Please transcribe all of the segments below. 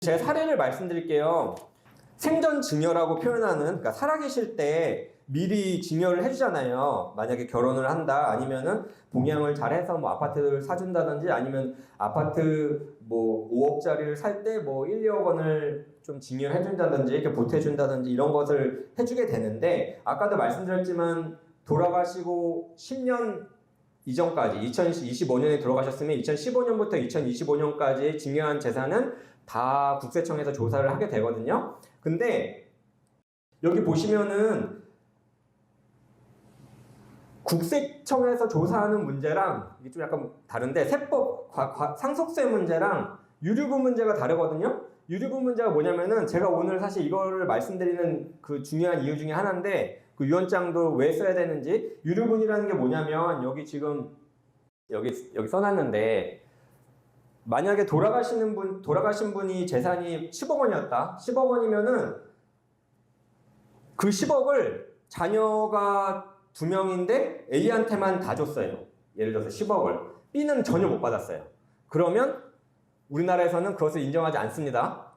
제가 사례를 말씀드릴게요. 생전 증여라고 표현하는, 그러니까 살아계실 때 미리 증여를 해주잖아요. 만약에 결혼을 한다, 아니면은 봉양을 잘해서 뭐 아파트를 사준다든지, 아니면 아파트 뭐 5억짜리를 살 때 뭐 1, 2억 원을 좀 증여를 해준다든지, 이렇게 보태준다든지 이런 것을 해주게 되는데, 아까도 말씀드렸지만 돌아가시고 10년 이전까지 2025년에 돌아가셨으면 2015년부터 2025년까지 증여한 재산은 다 국세청에서 조사를 하게 되거든요. 근데 여기 보시면은 국세청에서 조사하는 문제랑 이게 좀 약간 다른데, 세법 상속세 문제랑 유류분 문제가 다르거든요. 유류분 문제가 뭐냐면은, 제가 오늘 사실 이거를 말씀드리는 그 중요한 이유 중에 하나인데, 그 유언장도 왜 써야 되는지. 유류분이라는 게 뭐냐면, 여기 지금 여기 써놨는데, 만약에 돌아가신 분이 재산이 10억 원이었다. 10억 원이면은 그 10억을 자녀가 2명인데 A한테만 다 줬어요. 예를 들어서 10억을. B는 전혀 못 받았어요. 그러면 우리나라에서는 그것을 인정하지 않습니다.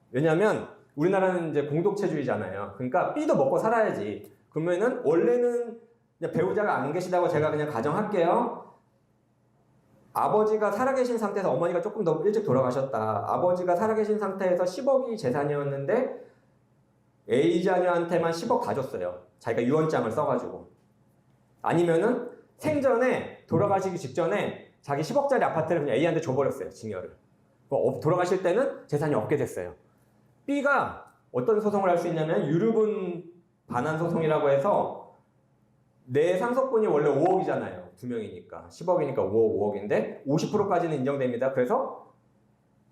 왜냐하면 우리나라는 이제 공동체주의잖아요. 그러니까 B도 먹고 살아야지. 그러면은 원래는 그냥 배우자가 안 계시다고 제가 그냥 가정할게요. 아버지가 살아계신 상태에서, 어머니가 조금 더 일찍 돌아가셨다. 아버지가 살아계신 상태에서 10억이 재산이었는데 A 자녀한테만 10억 다 줬어요. 자기가 유언장을 써가지고. 아니면은 생전에 돌아가시기 직전에 자기 10억짜리 아파트를 그냥 A한테 줘버렸어요. 증여를. 돌아가실 때는 재산이 없게 됐어요. B가 어떤 소송을 할 수 있냐면 유류분 반환 소송이라고 해서, 내 상속분이 원래 5억이잖아요. 2명이니까. 10억이니까 5억, 5억인데 50%까지는 인정됩니다. 그래서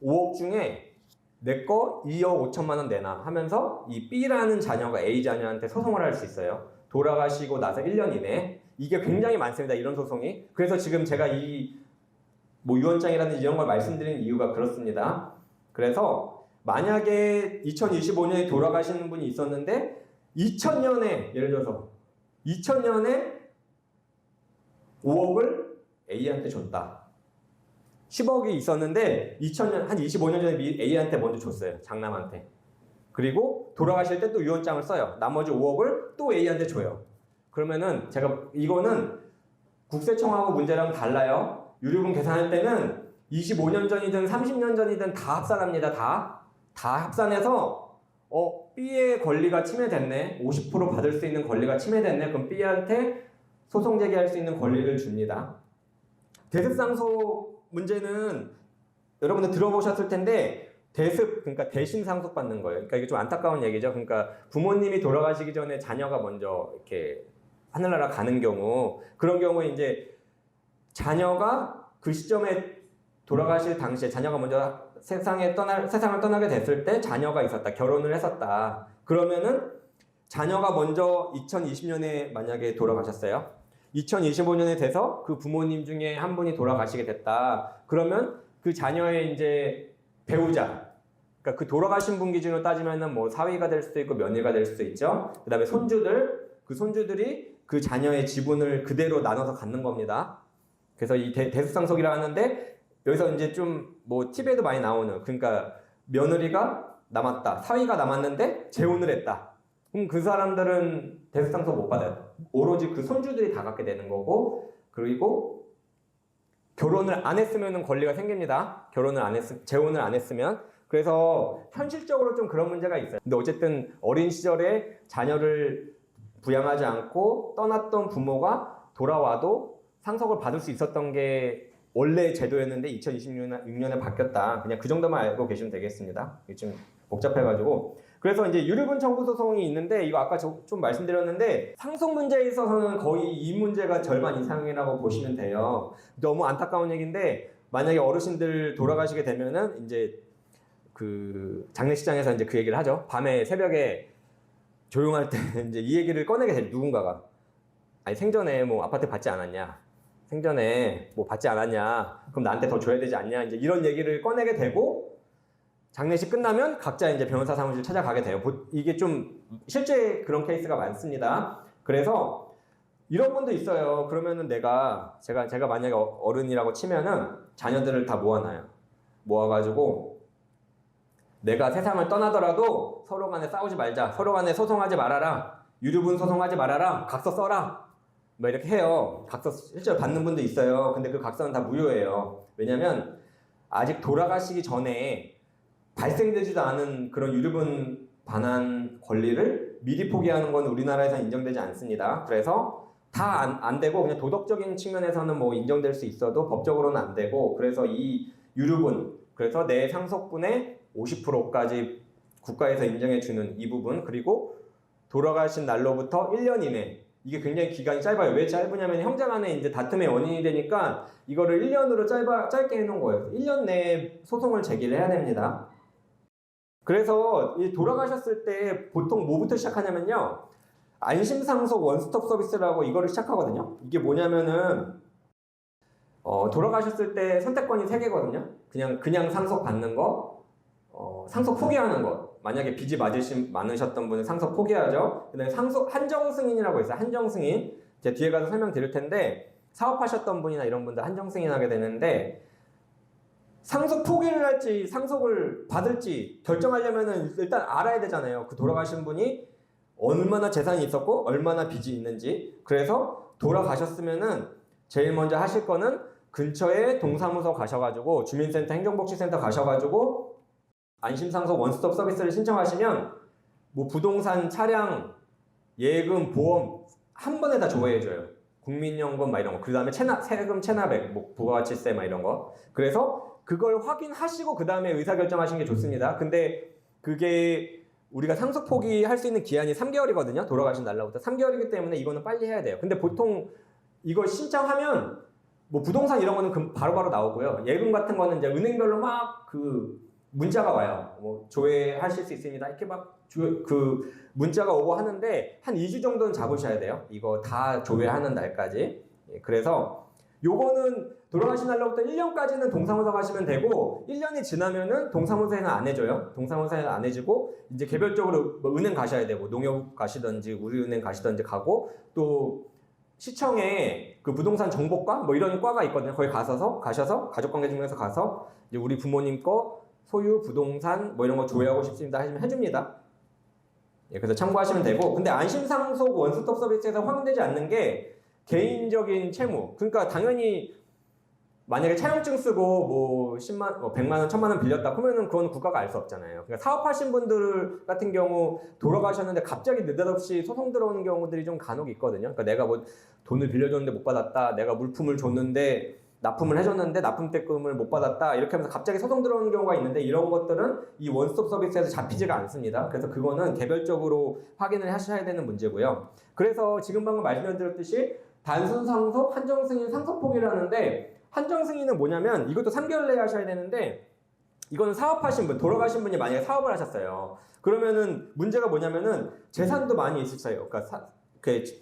5억 중에 내 거 2억 5천만 원 내놔 하면서 이 B라는 자녀가 A 자녀한테 소송을 할 수 있어요. 돌아가시고 나서 1년 이내에. 이게 굉장히 많습니다. 이런 소송이. 그래서 지금 제가 뭐 유언장이라든지 이런 걸 말씀드리는 이유가 그렇습니다. 그래서 만약에 2025년에 돌아가시는 분이 있었는데 2000년에, 예를 들어서 2000년에 5억을 A한테 줬다. 10억이 있었는데 2000년, 한 25년 전에 A한테 먼저 줬어요. 장남한테. 그리고 돌아가실 때 또 유언장을 써요. 나머지 5억을 또 A한테 줘요. 그러면은 이거는 국세청하고 문제랑 달라요. 유류분 계산할 때는 25년 전이든 30년 전이든 다 합산합니다. 다 합산해서 B의 권리가 침해됐네. 50% 받을 수 있는 권리가 침해됐네. 그럼 B한테 소송 제기할 수 있는 권리를 줍니다. 대습상속 문제는 여러분들 들어보셨을 텐데, 그러니까 대신 상속받는 거예요. 그러니까 이게 좀 안타까운 얘기죠. 그러니까 부모님이 돌아가시기 전에 자녀가 먼저 이렇게 하늘나라 가는 경우, 그런 경우에 이제 자녀가 그 시점에 돌아가실 당시에 자녀가 먼저 세상을 떠나게 됐을 때 자녀가 있었다. 결혼을 했었다. 그러면은 자녀가 먼저 2020년에 만약에 돌아가셨어요. 2025년에 돼서 그 부모님 중에 한 분이 돌아가시게 됐다. 그러면 그 자녀의 이제 배우자, 그러니까 그 돌아가신 분 기준으로 따지면은 뭐 사위가 될 수도 있고 며느리가 될 수도 있죠. 그 다음에 그 손주들이 그 자녀의 지분을 그대로 나눠서 갖는 겁니다. 그래서 이 대습상속이라 하는데, 여기서 이제 좀 뭐 팁에도 많이 나오는, 그러니까 며느리가 남았다, 사위가 남았는데 재혼을 했다. 그럼 그 사람들은 대습상속 못 받아요. 오로지 그 손주들이 다 갖게 되는 거고, 그리고 결혼을 안 했으면 권리가 생깁니다. 재혼을 안 했으면. 그래서 현실적으로 좀 그런 문제가 있어요. 근데 어쨌든 어린 시절에 자녀를 부양하지 않고 떠났던 부모가 돌아와도 상속을 받을 수 있었던 게 원래 제도였는데 2026년에 바뀌었다. 그냥 그 정도만 알고 계시면 되겠습니다. 이게 좀 복잡해가지고. 그래서 이제 유류분 청구 소송이 있는데, 이거 아까 좀 말씀드렸는데, 상속 문제에 있어서는 거의 이 문제가 절반 이상이라고 보시면 돼요. 너무 안타까운 얘기인데, 만약에 어르신들 돌아가시게 되면은 이제 그 장례식장에서 이제 그 얘기를 하죠. 밤에 새벽에 조용할 때 이제 이 얘기를 꺼내게 돼요. 누군가가. 아니, 생전에 뭐 아파트 받지 않았냐? 생전에 뭐 받지 않았냐? 그럼 나한테 더 줘야 되지 않냐? 이제 이런 얘기를 꺼내게 되고, 장례식 끝나면 각자 이제 변호사 사무실 찾아가게 돼요. 이게 좀 실제 그런 케이스가 많습니다. 그래서 이런 분도 있어요. 그러면은 제가 만약에 어른이라고 치면은 자녀들을 다 모아놔요. 모아가지고 내가 세상을 떠나더라도 서로 간에 싸우지 말자. 서로 간에 소송하지 말아라. 유류분 소송하지 말아라. 각서 써라. 뭐 이렇게 해요. 각서 실제로 받는 분도 있어요. 근데 그 각서는 다 무효예요. 왜냐면 아직 돌아가시기 전에 발생되지도 않은 그런 유류분 반환 권리를 미리 포기하는 건 우리나라에서 인정되지 않습니다. 그래서 다 안 되고 그냥 도덕적인 측면에서는 뭐 인정될 수 있어도 법적으로는 안 되고, 그래서 이 유류분, 그래서 내 상속분의 50%까지 국가에서 인정해 주는 이 부분, 그리고 돌아가신 날로부터 1년 이내, 이게 굉장히 기간이 짧아요. 왜 짧으냐면 형제 간에 이제 다툼의 원인이 되니까 이거를 1년으로 짧게 해놓은 거예요. 1년 내에 소송을 제기를 해야 됩니다. 그래서 이 돌아가셨을 때 보통 뭐부터 시작하냐면요, 안심상속 원스톱 서비스라고 이거를 시작하거든요. 이게 뭐냐면은 돌아가셨을 때 선택권이 3개거든요. 그냥 상속 받는 거, 상속 포기하는 거. 만약에 빚이 많으셨던 분은 상속 포기하죠. 그다음에 상속 한정 승인이라고 있어요. 한정 승인. 제가 뒤에 가서 설명드릴 텐데, 사업하셨던 분이나 이런 분들 한정 승인하게 되는데, 상속 포기를 할지 상속을 받을지 결정하려면은 일단 알아야 되잖아요. 그 돌아가신 분이 얼마나 재산이 있었고 얼마나 빚이 있는지. 그래서 돌아가셨으면은 제일 먼저 하실 거는 근처에 동사무소 가셔가지고, 주민센터, 행정복지센터 가셔가지고 안심상속 원스톱 서비스를 신청하시면 뭐 부동산, 차량, 예금, 보험 한 번에 다 조회해줘요. 국민연금 막 이런 거. 그 다음에 세금 체납액, 뭐 부가가치세 막 이런 거. 그래서 그걸 확인하시고 그 다음에 의사결정하시는 게 좋습니다. 근데 그게 우리가 상속 포기할 수 있는 기한이 3개월이거든요. 돌아가신 날로부터 3개월이기 때문에 이거는 빨리 해야 돼요. 근데 보통 이걸 신청하면 뭐 부동산 이런 거는 바로바로 나오고요. 예금 같은 거는 이제 은행별로 막 그 문자가 와요. 뭐 조회하실 수 있습니다. 이렇게 막 그 문자가 오고 하는데 한 2주 정도는 잡으셔야 돼요. 이거 다 조회하는 날까지. 그래서 요거는 돌아가신 날로부터 1년까지는 동사무소 가시면 되고, 1년이 지나면은 동사무소에는 안 해줘요. 동사무소에는 안 해주고 이제 개별적으로 뭐 은행 가셔야 되고, 농협 가시던지 우리은행 가시던지 가고, 또 시청에 그 부동산 정보과 뭐 이런 과가 있거든요. 거기 가셔서 가족관계증명서 가서 이제 우리 부모님 거 소유 부동산 뭐 이런 거 조회하고 싶습니다 하시면 해줍니다. 예, 그래서 참고하시면 되고, 근데 안심상속 원스톱 서비스에서 확인되지 않는 게 개인적인 채무. 그러니까 당연히 만약에 차용증 쓰고 뭐 10만, 100만 원, 1000만 원 빌렸다 그러면은 그건 국가가 알 수 없잖아요. 그러니까 사업하신 분들 같은 경우 돌아가셨는데 갑자기 느닷없이 소송 들어오는 경우들이 좀 간혹 있거든요. 그러니까 내가 뭐 돈을 빌려줬는데 못 받았다, 내가 물품을 줬는데 납품을 해줬는데 납품대금을 못 받았다, 이렇게 하면서 갑자기 소송 들어오는 경우가 있는데, 이런 것들은 이 원스톱 서비스에서 잡히지가 않습니다. 그래서 그거는 개별적으로 확인을 하셔야 되는 문제고요. 그래서 지금 방금 말씀드렸듯이 단순 상속, 한정 승인, 상속 포기를 하는데, 한정 승인은 뭐냐면 이것도 3개월 내에 하셔야 되는데, 이거는 사업하신 분, 돌아가신 분이 만약에 사업을 하셨어요. 그러면은 문제가 뭐냐면은 재산도 많이 있으세요. 그러니까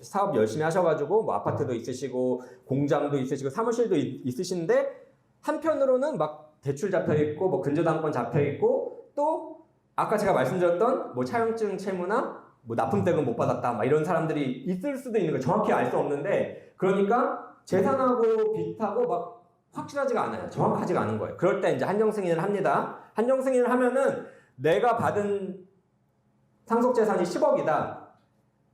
사업 열심히 하셔가지고 뭐 아파트도 있으시고 공장도 있으시고 사무실도 있으신데, 한편으로는 막 대출 잡혀 있고 뭐 근저당권 잡혀 있고, 또 아까 제가 말씀드렸던 뭐 차용증 채무나 뭐 납품대금 못 받았다 막 이런 사람들이 있을 수도 있는 거예요. 정확히 알 수 없는데, 그러니까 재산하고 빚하고 막 확실하지가 않아요. 정확하지가 않은 거예요. 그럴 때 이제 한정 승인을 합니다. 한정 승인을 하면은 내가 받은 상속 재산이 10억이다.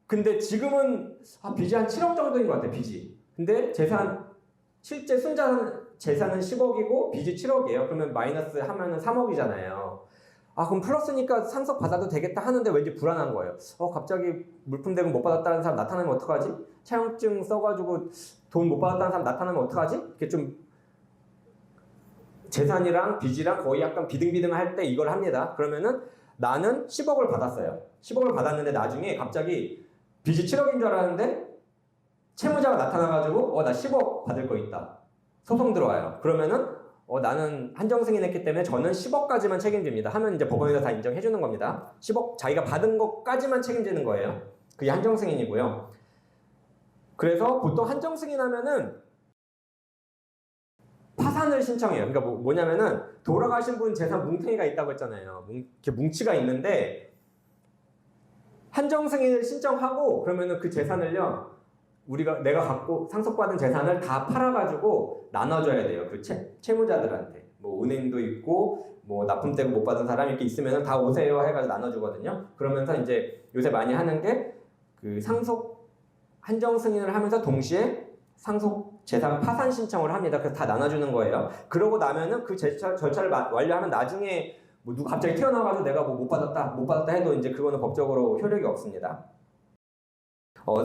근데 지금은 빚이 한 7억 정도인 것 같아요. 빚이. 근데 실제 순자 재산은 10억이고 빚이 7억이에요. 그러면 마이너스 하면은 3억이잖아요. 그럼 플러스니까 상속 받아도 되겠다 하는데 왠지 불안한 거예요. 갑자기 물품 대금 못 받았다는 사람 나타나면 어떡하지? 차용증 써가지고 돈 못 받았다는 사람 나타나면 어떡하지? 이렇게 좀 재산이랑 빚이랑 거의 약간 비등비등할 때 이걸 합니다. 그러면은 나는 10억을 받았어요. 10억을 받았는데 나중에 갑자기 빚이 7억인 줄 알았는데 채무자가 나타나가지고 나 10억 받을 거 있다. 소송 들어와요. 그러면은 나는 한정 승인했기 때문에 저는 10억까지만 책임집니다 하면 이제 법원에서 다 인정해 주는 겁니다. 10억 자기가 받은 것까지만 책임지는 거예요. 그게 한정 승인이고요. 그래서 보통 한정 승인하면은 파산을 신청해요. 그러니까 뭐냐면은 돌아가신 분 재산 뭉텅이가 있다고 했잖아요. 이렇게 뭉치가 있는데 한정 승인을 신청하고, 그러면은 그 재산을요, 내가 갖고 상속받은 재산을 다 팔아가지고 나눠줘야 돼요. 그 채무자들한테. 뭐 은행도 있고 뭐 납품되고 못 받은 사람 이렇게 있으면 다 오세요 해가지고 나눠주거든요. 그러면서 이제 요새 많이 하는 게 그 상속 한정 승인을 하면서 동시에 상속 재산 파산 신청을 합니다. 그래서 다 나눠주는 거예요. 그러고 나면은 그 절차를 완료하면 나중에 뭐 누가 갑자기 튀어나와가지고 내가 뭐 못 받았다 해도 이제 그거는 법적으로 효력이 없습니다.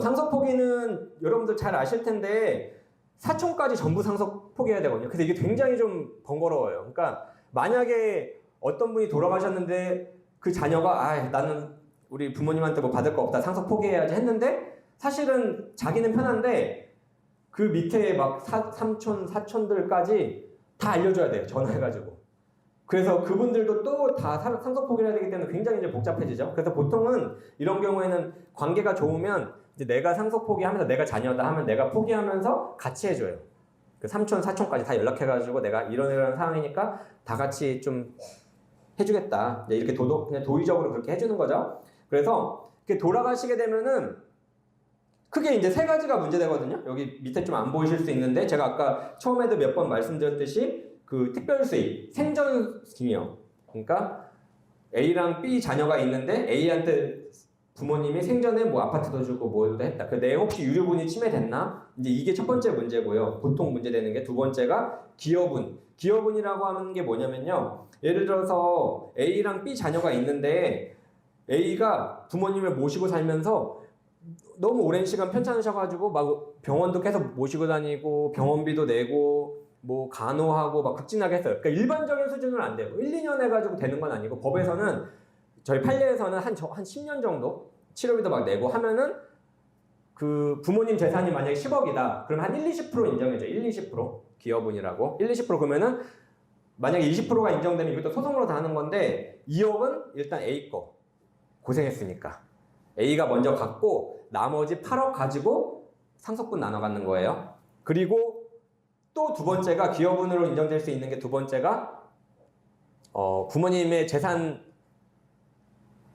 상속 포기는 여러분들 잘 아실 텐데 사촌까지 전부 상속 포기해야 되거든요. 근데 이게 굉장히 좀 번거로워요. 그러니까 만약에 어떤 분이 돌아가셨는데 그 자녀가 나는 우리 부모님한테 뭐 받을 거 없다 상속 포기해야지 했는데 사실은 자기는 편한데 그 밑에 막 삼촌, 사촌들까지 다 알려줘야 돼요. 전화해가지고. 그래서 그분들도 또 다 상속 포기를 해야 되기 때문에 굉장히 이제 복잡해지죠. 그래서 보통은 이런 경우에는 관계가 좋으면 이제 내가 상속 포기하면서 내가 자녀다 하면 내가 포기하면서 같이 해줘요. 그 삼촌, 사촌까지 다 연락해가지고 내가 이런 상황이니까 다 같이 좀 해주겠다. 이렇게 그냥 도의적으로 그렇게 해주는 거죠. 그래서 이렇게 돌아가시게 되면은 크게 이제 세 가지가 문제되거든요. 여기 밑에 좀 안 보이실 수 있는데 제가 아까 처음에도 몇 번 말씀드렸듯이 그 특별수익, 생전승이요. 그러니까 A랑 B 자녀가 있는데 A한테 부모님이 생전에 뭐 아파트도 주고 뭐도 했다. 그 내 혹시 유류분이 침해됐나? 이제 이게 첫 번째 문제고요. 보통 문제되는 게 두 번째가 기여분. 기여분이라고 하는 게 뭐냐면요. 예를 들어서 A랑 B 자녀가 있는데 A가 부모님을 모시고 살면서 너무 오랜 시간 편찮으셔가지고 막 병원도 계속 모시고 다니고 병원비도 내고 뭐 간호하고 막 극진하게 했어요. 그러니까 일반적인 수준은 안 돼요. 1, 2년 해가지고 되는 건 아니고 법에서는 저희 판례에서는 한 10년 정도 치료비도 막 내고 하면은 그 부모님 재산이 만약에 10억이다. 그럼 한 1, 20% 인정해줘. 1, 20% 기여분이라고. 1, 20% 그러면은 만약에 20%가 인정되면 이것도 소송으로 다 하는 건데 2억은 일단 A 거. 고생했으니까. A가 먼저 갖고 나머지 8억 가지고 상속분 나눠 갖는 거예요. 그리고 또 두 번째가 기여분으로 인정될 수 있는 게 두 번째가 부모님의 재산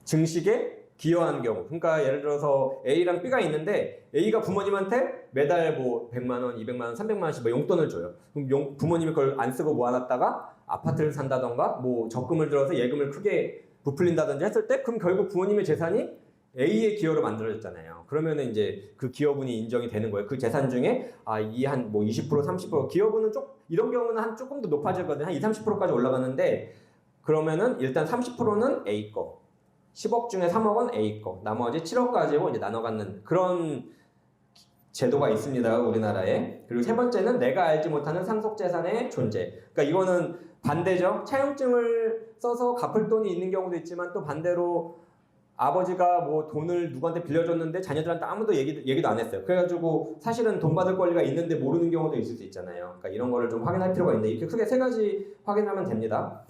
증식에 기여하는 경우. 그러니까 예를 들어서 A랑 B가 있는데 A가 부모님한테 매달 뭐 100만 원, 200만 원, 300만 원씩 뭐 용돈을 줘요. 그럼 부모님이 그걸 안 쓰고 모아놨다가 아파트를 산다던가 뭐 적금을 들어서 예금을 크게 부풀린다든지 했을 때 그럼 결국 부모님의 재산이 A의 기여로 만들어졌잖아요. 그러면은 이제 그 기여분이 인정이 되는 거예요. 그 재산 중에 이 한 뭐 20%, 30% 기여분은 이런 경우는 한 조금 더 높아지거든요. 한 2, 30%까지 올라가는데 그러면은 일단 30%는 A 거, 10억 중에 3억은 A 거, 나머지 7억 가지고 이제 나눠 갖는 그런 제도가 있습니다. 우리나라에. 그리고 세 번째는 내가 알지 못하는 상속 재산의 존재. 그러니까 이거는 반대죠. 차용증을 써서 갚을 돈이 있는 경우도 있지만 또 반대로 아버지가 뭐 돈을 누구한테 빌려줬는데 자녀들한테 아무도 얘기도 안 했어요. 그래가지고 사실은 돈 받을 권리가 있는데 모르는 경우도 있을 수 있잖아요. 그러니까 이런 거를 좀 확인할 필요가 있는데 이렇게 크게 세 가지 확인하면 됩니다.